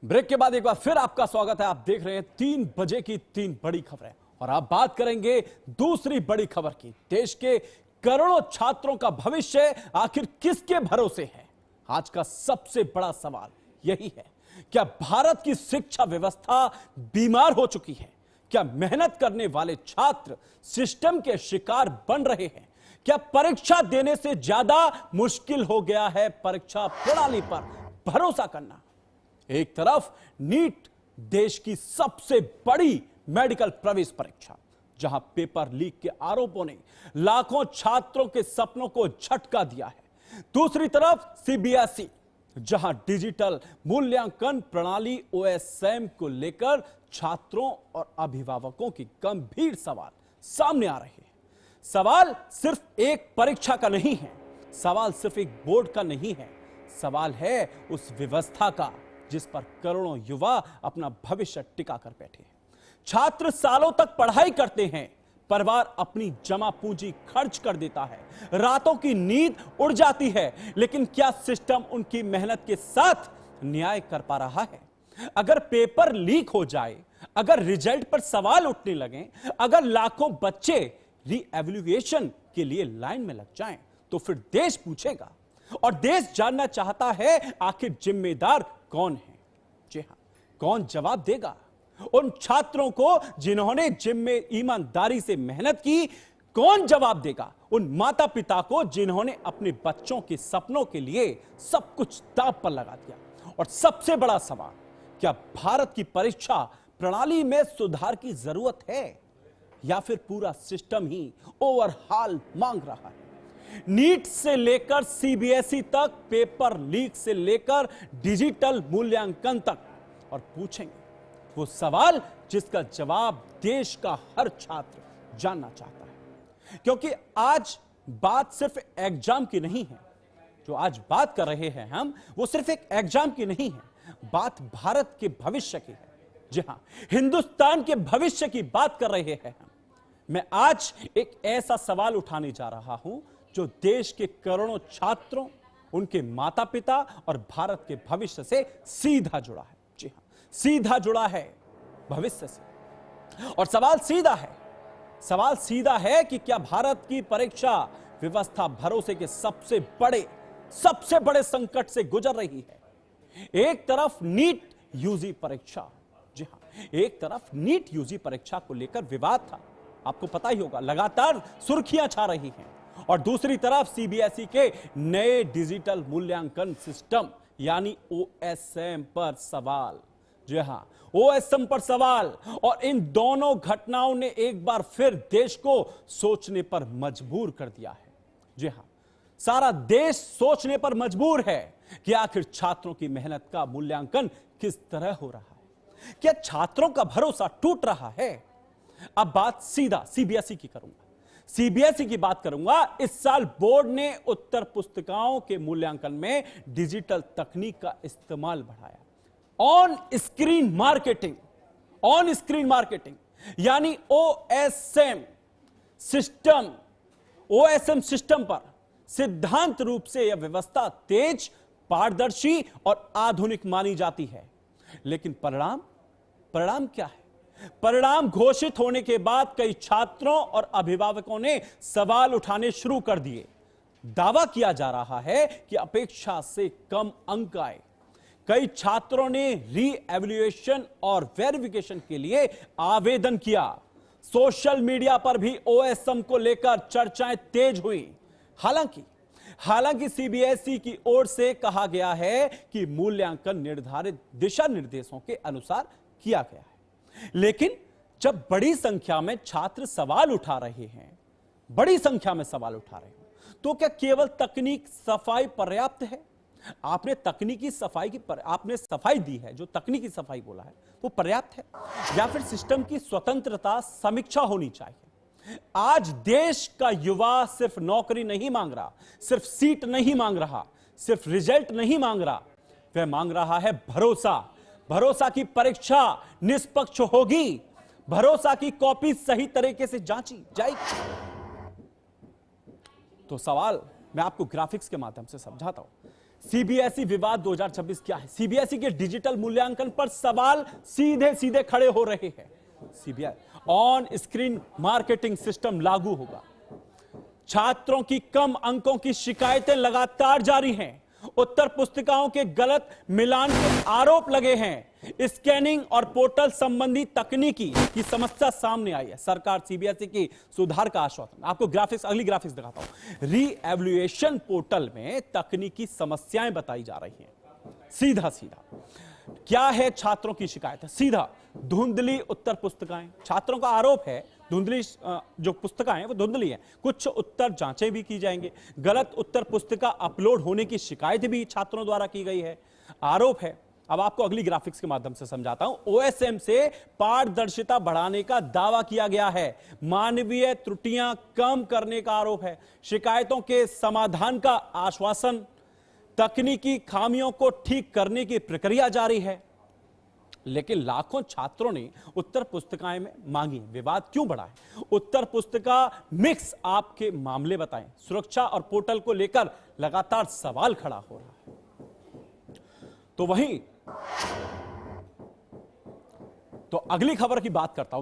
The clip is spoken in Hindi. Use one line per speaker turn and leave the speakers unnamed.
ब्रेक के बाद एक बार फिर आपका स्वागत है। आप देख रहे हैं 3 बजे की 3 बड़ी खबरें और आप बात करेंगे दूसरी बड़ी खबर की। देश के करोड़ों छात्रों का भविष्य आखिर किसके भरोसे है? आज का सबसे बड़ा सवाल यही है। क्या भारत की शिक्षा व्यवस्था बीमार हो चुकी है? क्या मेहनत करने वाले छात्र सिस्टम के शिकार बन रहे हैं? क्या परीक्षा देने से ज्यादा मुश्किल हो गया है परीक्षा प्रणाली पर भरोसा करना? एक तरफ नीट, देश की सबसे बड़ी मेडिकल प्रवेश परीक्षा, जहां पेपर लीक के आरोपों ने लाखों छात्रों के सपनों को झटका दिया है। दूसरी तरफ सीबीएसई, जहां डिजिटल मूल्यांकन प्रणाली ओएसएम को लेकर छात्रों और अभिभावकों की गंभीर सवाल सामने आ रहे हैं। सवाल सिर्फ एक परीक्षा का नहीं है, सवाल सिर्फ एक बोर्ड का नहीं है, सवाल है उस व्यवस्था का जिस पर करोड़ों युवा अपना भविष्य टिका कर बैठे हैं। छात्र सालों तक पढ़ाई करते हैं, परिवार अपनी जमा पूंजी खर्च कर देता है, रातों की नींद उड़ जाती है, लेकिन क्या सिस्टम उनकी मेहनत के साथ न्याय कर पा रहा है? अगर पेपर लीक हो जाए, अगर रिजल्ट पर सवाल उठने लगे, अगर लाखों बच्चे रीएवैल्यूएशन के लिए लाइन में लग जाएं, तो फिर देश पूछेगा और देश जानना चाहता है आखिर जिम्मेदार कौन है? जी हां, कौन जवाब देगा उन छात्रों को जिन्होंने ईमानदारी से मेहनत की? कौन जवाब देगा उन माता पिता को जिन्होंने अपने बच्चों के सपनों के लिए सब कुछ दांव पर लगा दिया? और सबसे बड़ा सवाल, क्या भारत की परीक्षा प्रणाली में सुधार की जरूरत है या फिर पूरा सिस्टम ही ओवरहाल मांग रहा है? नीट से लेकर सीबीएसई तक, पेपर लीक से लेकर डिजिटल मूल्यांकन तक, और पूछेंगे वो सवाल जिसका जवाब देश का हर छात्र जानना चाहता है। क्योंकि आज बात सिर्फ एग्जाम की नहीं है, जो आज बात कर रहे हैं हम, वो सिर्फ एक एग्जाम की नहीं है, बात भारत के भविष्य की है। जी हां, हिंदुस्तान के भविष्य की बात कर रहे हैं हम। मैं आज एक ऐसा सवाल उठाने जा रहा हूं जो देश के करोड़ों छात्रों, उनके माता पिता और भारत के भविष्य से सीधा जुड़ा है। जी हां, सीधा जुड़ा है भविष्य से। और सवाल सीधा है कि क्या भारत की परीक्षा व्यवस्था भरोसे के सबसे बड़े संकट से गुजर रही है? एक तरफ नीट यूजी परीक्षा, जी हां, एक तरफ नीट यूजी परीक्षा को लेकर विवाद था, आपको पता ही होगा, लगातार सुर्खियां छा रही हैं। और दूसरी तरफ सीबीएसई के नए डिजिटल मूल्यांकन सिस्टम यानी ओएसएम पर सवाल। जी हां, ओएसएम पर सवाल। और इन दोनों घटनाओं ने एक बार फिर देश को सोचने पर मजबूर कर दिया है। जी हां, सारा देश सोचने पर मजबूर है कि आखिर छात्रों की मेहनत का मूल्यांकन किस तरह हो रहा है। क्या छात्रों का भरोसा टूट रहा है? अब बात सीधा सीबीएसई की करूंगा, सीबीएसई की बात करूंगा। इस साल बोर्ड ने उत्तर पुस्तिकाओं के मूल्यांकन में डिजिटल तकनीक का इस्तेमाल बढ़ाया। ऑन स्क्रीन मार्केटिंग यानी ओएसएम सिस्टम पर सिद्धांत रूप से यह व्यवस्था तेज, पारदर्शी और आधुनिक मानी जाती है। लेकिन परिणाम क्या है? परिणाम घोषित होने के बाद कई छात्रों और अभिभावकों ने सवाल उठाने शुरू कर दिए। दावा किया जा रहा है कि अपेक्षा से कम अंक आए। कई छात्रों ने रीएवैल्यूएशन और वेरिफिकेशन के लिए आवेदन किया। सोशल मीडिया पर भी ओएसएम को लेकर चर्चाएं तेज हुई। हालांकि सीबीएसई की ओर से कहा गया है कि मूल्यांकन निर्धारित दिशा निर्देशों के अनुसार किया गया है। लेकिन जब बड़ी संख्या में छात्र सवाल उठा रहे हैं, तो क्या केवल तकनीक सफाई पर्याप्त है? आपने सफाई दी है, जो तकनीकी सफाई बोला है वो पर्याप्त है, या फिर सिस्टम की स्वतंत्रता समीक्षा होनी चाहिए? आज देश का युवा सिर्फ नौकरी नहीं मांग रहा, सिर्फ सीट नहीं मांग रहा, सिर्फ रिजल्ट नहीं मांग रहा, वह मांग रहा है भरोसा की परीक्षा निष्पक्ष होगी, भरोसा की कॉपी सही तरीके से जांची जाएगी। तो सवाल मैं आपको ग्राफिक्स के माध्यम से समझाता हूं। सीबीएसई विवाद 2026 क्या है? सीबीएसई के डिजिटल मूल्यांकन पर सवाल सीधे सीधे खड़े हो रहे हैं। CBSE on screen marketing system लागू होगा। छात्रों की कम अंकों की शिकायतें लगातार जारी हैं। उत्तर पुस्तिकाओं के गलत मिलान के आरोप लगे हैं। स्कैनिंग और पोर्टल संबंधी तकनीकी की समस्या सामने आई है। सरकार सीबीएसई की सुधार का आश्वासन। आपको ग्राफिक्स, अगली ग्राफिक्स दिखाता हूं। री एवल्यूएशन पोर्टल में तकनीकी समस्याएं बताई जा रही हैं। सीधा सीधा क्या है छात्रों की शिकायत है? सीधा धुंधली उत्तर पुस्तिकाएं। छात्रों का आरोप है धुंधली जो पुस्तिकाएं हैं वो धुंधली हैं। कुछ उत्तर जांचें भी की जाएंगे। गलत उत्तर पुस्तिका अपलोड होने की शिकायत भी छात्रों द्वारा की गई है। आरोप है, अब आपको अगली ग्राफिक्स के माध्यम से समझाता हूं। ओएसएम से पारदर्शिता बढ़ाने का दावा किया गया है। मानवीय त्रुटियां कम करने का आरोप है। शिकायतों के समाधान का आश्वासन। तकनीकी खामियों को ठीक करने की प्रक्रिया जारी है। लेकिन लाखों छात्रों ने उत्तर पुस्तिकाएं में मांगी। विवाद क्यों बढ़ा है? उत्तर पुस्तिका मिक्स आपके मामले बताएं। सुरक्षा और पोर्टल को लेकर लगातार सवाल खड़ा हो रहा है। तो वहीं तो अगली खबर की बात करता हूं।